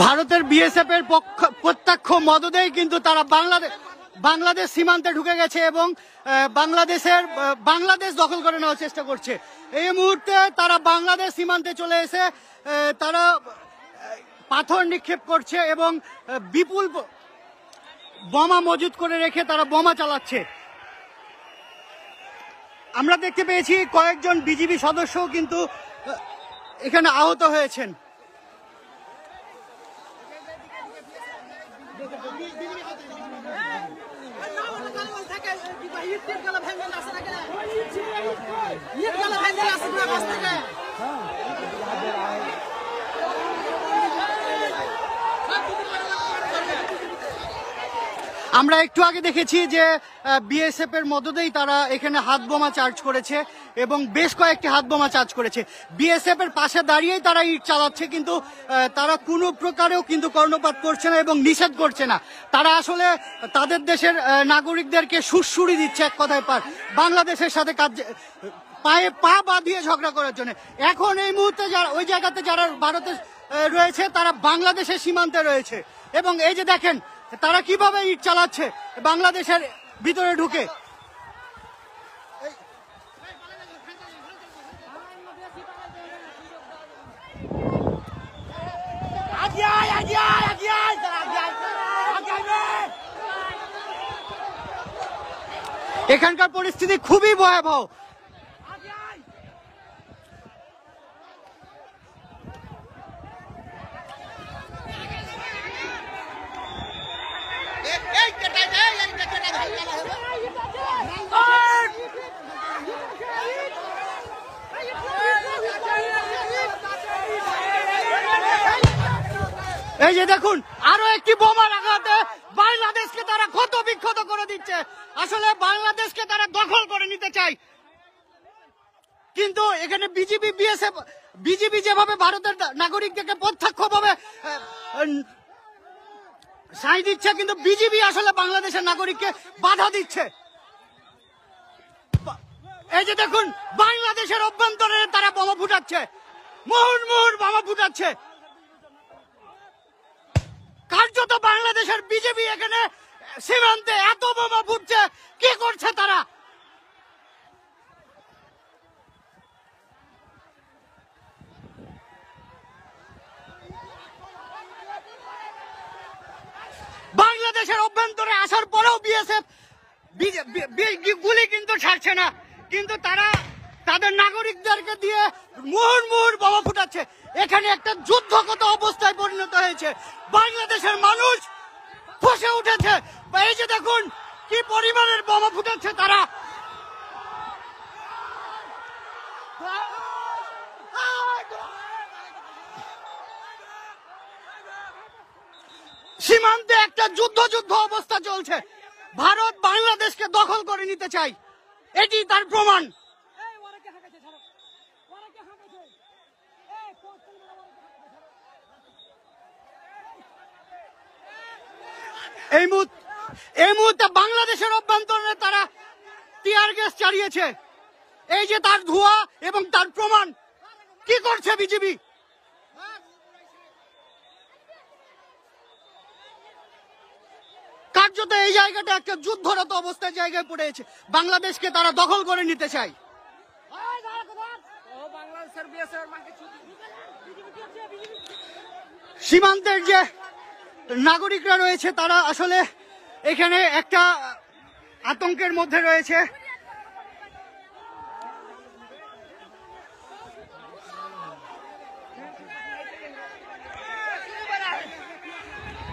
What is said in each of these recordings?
ভারতের বিএসএফ এর প্রত্যক্ষ মদদেই কিন্তু তারা বাংলাদেশ সীমান্তে ঢুকে গেছে এবং বাংলাদেশ দখল করে নেওয়ার চেষ্টা করছে। এই মুহূর্তে তারা বাংলাদেশ সীমান্তে চলে এসে তারা পাথর নিক্ষেপ করছে এবং বিপুল বোমা মজুত করে রেখে তারা বোমা চালাচ্ছে। আমরা দেখতে পেয়েছি কয়েকজন বিজিবি সদস্যও কিন্তু এখানে আহত হয়েছেন। আমরা একটু আগে দেখেছি যে বিএসএফ এর মদদেই তারা এখানে হাত বোমা চার্জ করেছে এবং বেশ কয়েকটি হাত বোমা চার্জ করেছে। বিএসএফ এর পাশে দাঁড়িয়েই তারা ইট চালাচ্ছে, কিন্তু তারা কোনো প্রকারেও কিন্তু কর্ণপাত করছে না এবং নিষেধ করছে না। তারা আসলে তাদের দেশের নাগরিকদেরকে সুড়সুড়ি দিচ্ছে এক কথায় বাংলাদেশের সাথে পায়ে পা বাঁধিয়ে ঝগড়া করার জন্য। এখন এই মুহূর্তে যারা ওই জায়গাতে যারা ভারতে রয়েছে তারা বাংলাদেশের সীমান্তে রয়েছে এবং এই যে দেখেন তারা কিভাবে ইট চালাচ্ছে বাংলাদেশের ভিতরে ঢুকে। এখানকার পরিস্থিতি খুবই ভয়াবহ। এই যে দেখুন আরো একটি বোমার আঘাতে বাংলাদেশকে তারা ক্ষত বিক্ষত করে দিচ্ছে। আসলে বাংলাদেশকে তারা দখল করে নিতে চায়, কিন্তু এখানে বিজিবি যেভাবে ভারতের নাগরিকদেরকে প্রত্যক্ষভাবে সাই দিচ্ছে, কিন্তু বিজিবি আসলে বাংলাদেশের নাগরিককে বাধা দিচ্ছে। এই যে দেখুন বাংলাদেশের অভ্যন্তরে তারা বোমা ফুটাচ্ছে, মুহুর্মুহুর বোমা ফুটাচ্ছে। কার্যত বাংলাদেশের বিজেপি এখানে সীমান্তে এত বোমা ফুটছে, কি করছে তারা? বাংলাদেশের অভ্যন্তরে আসার পরেও বিএসএফ গুলি কিন্তু ছাড়ছে না, কিন্তু তারা তাদের নাগরিকদেরকে দিয়ে মুহুর্মুহুর বোমা ফুটাচ্ছে। এখানে একটা যুদ্ধগত অবস্থায় পরিণত হয়েছে। বাংলাদেশের মানুষ ফুঁসে উঠেছে। এই যে দেখুন কি পরিমাণের বোমা ফুটাচ্ছে তারা। সীমান্তে একটা যুদ্ধ অবস্থা চলছে। ভারত বাংলাদেশকে দখল করে নিতে চায়, এটি তার প্রমাণ। এই মুহূর্তে বাংলাদেশের অভ্যন্তরে তারা টিয়ার গ্যাস চালিয়েছে। এই যে তার ধোঁয়া এবং তার প্রমাণ। কি করছে বিজিবি? কার্যত এই জায়গাটা একটা যুদ্ধরত অবস্থার জায়গায় পড়েছে। বাংলাদেশকে তারা দখল করে নিতে চায়। সীমান্তের যে নাগরিকরা রয়েছে তারা আসলে এখানে একটা আতঙ্কের মধ্যে রয়েছে।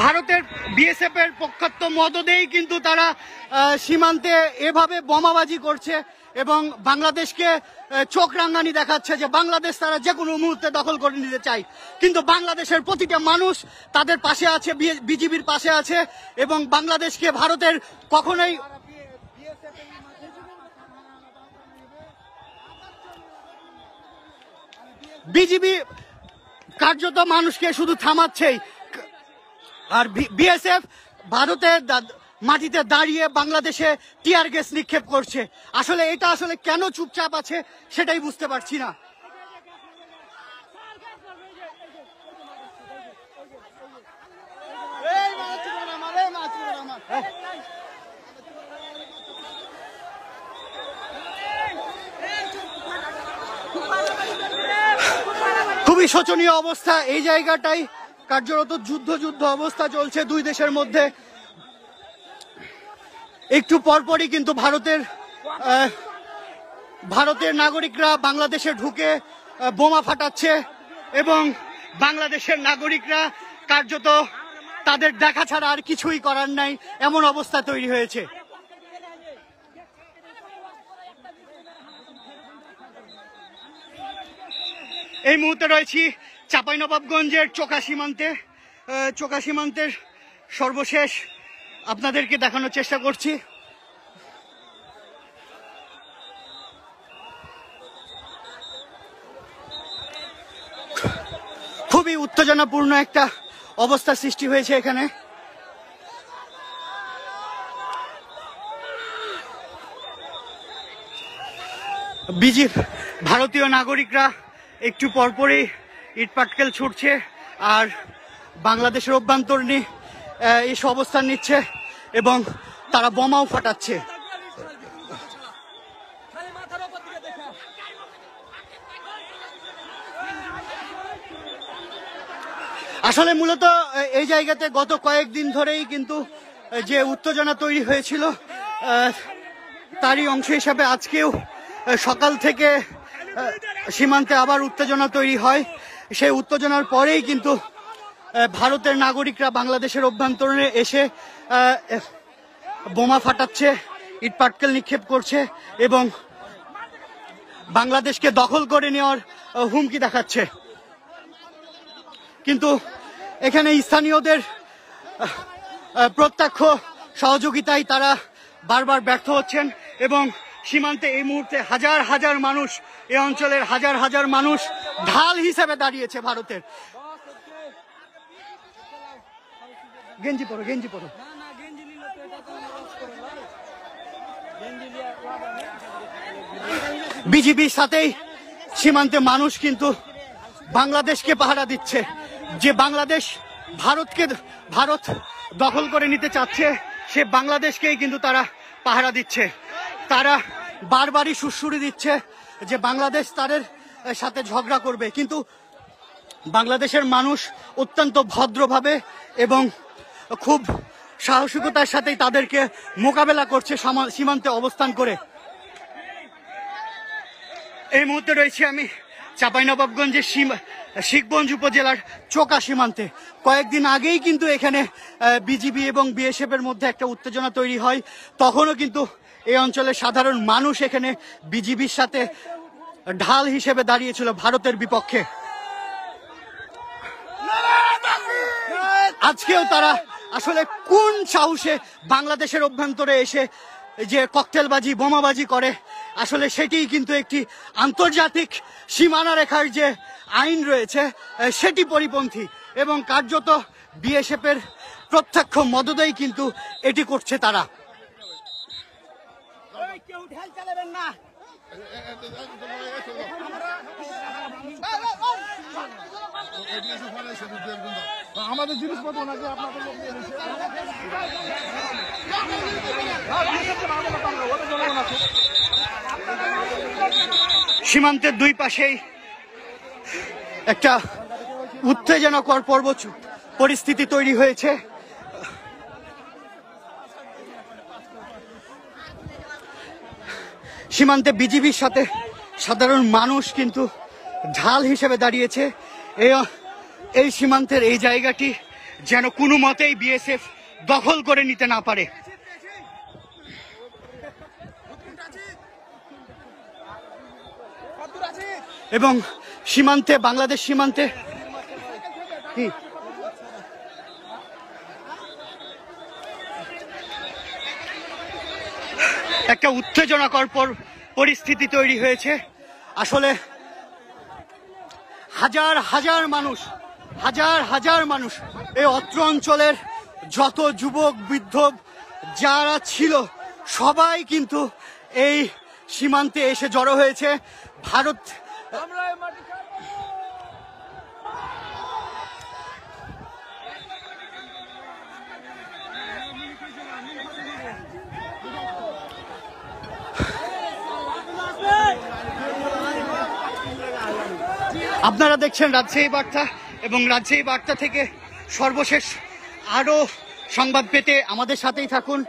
ভারতের বিএসএফ এর পক্ষাত্ম মদদেই কিন্তু তারা সীমান্তে এভাবে বোমাবাজি করছে এবং বাংলাদেশকে চোখ রাঙানি দেখাচ্ছে যে বাংলাদেশ তারা যে কোনো মুহূর্তে দখল করে নিতে চায়। কিন্তু বাংলাদেশের প্রতিটা মানুষ তাদের পাশে আছে, বিজিবির পাশে আছে এবং বাংলাদেশকে ভারতের কখনোই বিজিবি কার্যত মানুষকে শুধু থামাচ্ছেই, আর বিএসএফ ভারতের মাটিতে দাঁড়িয়ে বাংলাদেশে টিয়ার গ্যাস নিক্ষেপ করছে। আসলে এটা আসলে কেন চুপচাপ আছে সেটাই বুঝতে পারছি না। খুবই শোচনীয় অবস্থা এই জায়গাটাই, কার্যরত যুদ্ধ অবস্থা চলছে দুই দেশের মধ্যে। একটু পরপরই কিন্তু ভারতের নাগরিকরা বাংলাদেশে ঢুকে বোমা ফাটাচ্ছে এবং বাংলাদেশের নাগরিকরা কার্যত তাদের দেখা ছাড়া আর কিছুই করার নাই, এমন অবস্থা তৈরি হয়েছে। এই মুহূর্তে রয়েছি চাঁপাইনবাবগঞ্জের চোকা সীমান্তের সর্বশেষ আপনাদেরকে দেখানোর চেষ্টা করছি। খুবই উত্তেজনাপূর্ণ একটা অবস্থা সৃষ্টি হয়েছে এখানে। ভারতীয় নাগরিকরা একটু পরপরই ইটপাটকেল ছুটছে আর বাংলাদেশের অভ্যন্তরীণ এসব অবস্থান নিচ্ছে এবং তারা বোমাও ফাটাচ্ছে। আসলে মূলত এই জায়গাতে গত কয়েকদিন ধরেই কিন্তু যে উত্তেজনা তৈরি হয়েছিল তারই অংশ হিসাবে আজকেও সকাল থেকে সীমান্তে আবার উত্তেজনা তৈরি হয়। সেই উত্তেজনার পরেই কিন্তু ভারতের নাগরিকরা বাংলাদেশের অভ্যন্তরে এসে বোমা ফাটাচ্ছে, ইটপাটকেল নিক্ষেপ করছে এবং বাংলাদেশকে দখল করে নেওয়ার হুমকি দেখাচ্ছে। কিন্তু এখানে স্থানীয়দের প্রত্যক্ষ সহযোগিতায় তারা বারবার ব্যর্থ হচ্ছেন এবং সীমান্তে এই মুহূর্তে হাজার হাজার মানুষ, এই অঞ্চলের হাজার হাজার মানুষ ঢাল হিসেবে দাঁড়িয়েছে ভারতের। গেঞ্জি পরো। বিজিবির সাথেই সীমান্তে মানুষ কিন্তু বাংলাদেশকে পাহারা দিচ্ছে। যে বাংলাদেশ ভারত দখল করে নিতে চাচ্ছে সে বাংলাদেশকেই কিন্তু তারা পাহারা দিচ্ছে। তারা বারবারই সুড়সুড়ি দিচ্ছে যে বাংলাদেশ তাদের সাথে ঝগড়া করবে, কিন্তু বাংলাদেশের মানুষ অত্যন্ত ভদ্রভাবে এবং খুব সাহসিকতার সাথেই তাদেরকে মোকাবেলা করছে সীমান্তে অবস্থান করে। এই মুহূর্তে রয়েছে আমি চাঁপাইনবাবগঞ্জের শিখগঞ্জ উপজেলার চোকা সীমান্তে। কয়েকদিন আগেই কিন্তু এখানে বিজিবি এবং বিএসএফ এর মধ্যে একটা উত্তেজনা তৈরি হয়। তখনও কিন্তু এই অঞ্চলের সাধারণ মানুষ এখানে বিজিবির সাথে ঢাল হিসেবে দাঁড়িয়েছিল ভারতের বিপক্ষে। আজকেও তারা আসলে কোন সাহসে বাংলাদেশের অভ্যন্তরে এসে যে ককটেলবাজি, বোমাবাজি করে, আসলে সেটিই কিন্তু একটি আন্তর্জাতিক সীমানা রেখার যে আইন রয়েছে সেটি পরিপন্থী এবং কার্যত বিএসএফ এর প্রত্যক্ষ মদদেই কিন্তু এটি করছে তারা। আমাদের জিনিসপত্র নাকি আপনাদের লোক নিয়ে নিচ্ছে। সীমান্তের দুই পাশেই একটা উত্তেজনাকর পরিস্থিতি তৈরি হয়েছে। সীমান্তে বিজিবির সাথে সাধারণ মানুষ কিন্তু ঢাল হিসেবে দাঁড়িয়েছে। এই সীমান্তের এই জায়গাটি যেন কোনো মতেই বিএসএফ দখল করে নিতে না পারে। এবং সীমান্তে, বাংলাদেশ সীমান্তে একটা উত্তেজনাকর পরিস্থিতি তৈরি হয়েছে। আসলে হাজার হাজার মানুষ এই অত্র অঞ্চলের যত যুবক বৃদ্ধ যারা ছিল সবাই কিন্তু এই সীমান্তে এসে জড়ো হয়েছে। ভারত আপনারা দেখছেন রাজশাহী বার্তা এবং রাজশাহী বার্তা থেকে সর্বশেষ আরো সংবাদ পেতে আমাদের সাথেই থাকুন।